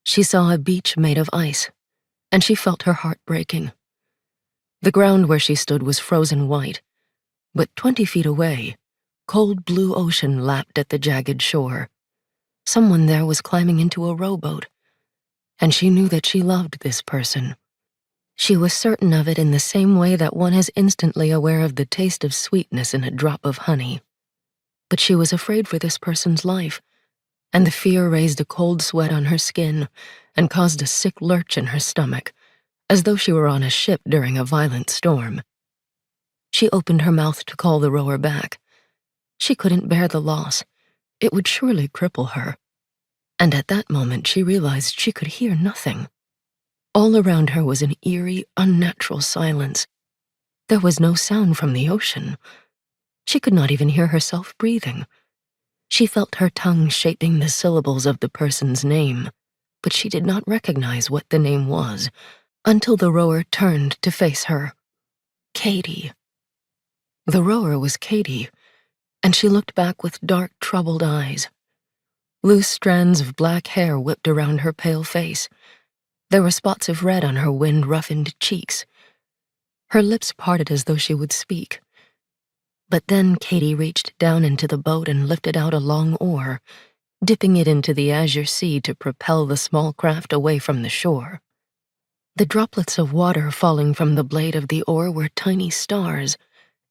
She saw a beach made of ice, and she felt her heart breaking. The ground where she stood was frozen white, but 20 feet away, cold blue ocean lapped at the jagged shore. Someone there was climbing into a rowboat, and she knew that she loved this person. She was certain of it in the same way that one is instantly aware of the taste of sweetness in a drop of honey. But she was afraid for this person's life, and the fear raised a cold sweat on her skin and caused a sick lurch in her stomach, as though she were on a ship during a violent storm. She opened her mouth to call the rower back. She couldn't bear the loss. It would surely cripple her. And at that moment she realized she could hear nothing. All around her was an eerie, unnatural silence. There was no sound from the ocean. She could not even hear herself breathing. She felt her tongue shaping the syllables of the person's name, but she did not recognize what the name was until the rower turned to face her. Kaede. The rower was Kaede, and she looked back with dark, troubled eyes. Loose strands of black hair whipped around her pale face. There were spots of red on her wind-roughened cheeks. Her lips parted as though she would speak. But then Kaede reached down into the boat and lifted out a long oar, dipping it into the azure sea to propel the small craft away from the shore. The droplets of water falling from the blade of the oar were tiny stars,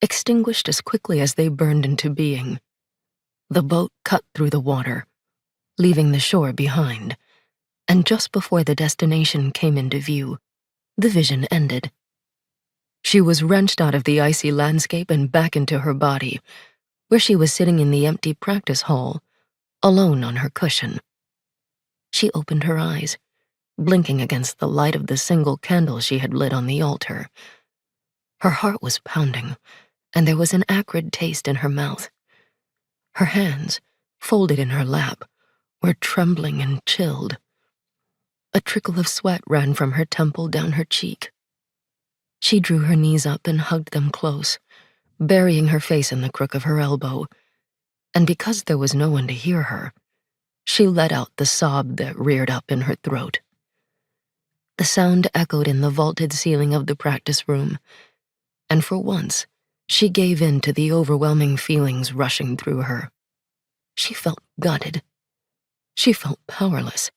extinguished as quickly as they burned into being. The boat cut through the water, leaving the shore behind, and just before the destination came into view, the vision ended. She was wrenched out of the icy landscape and back into her body, where she was sitting in the empty practice hall, alone on her cushion. She opened her eyes, blinking against the light of the single candle she had lit on the altar. Her heart was pounding, and there was an acrid taste in her mouth. Her hands, folded in her lap, were trembling and chilled. A trickle of sweat ran from her temple down her cheek. She drew her knees up and hugged them close, burying her face in the crook of her elbow, and because there was no one to hear her, she let out the sob that reared up in her throat. The sound echoed in the vaulted ceiling of the practice room, and for once, she gave in to the overwhelming feelings rushing through her. She felt gutted. She felt powerless.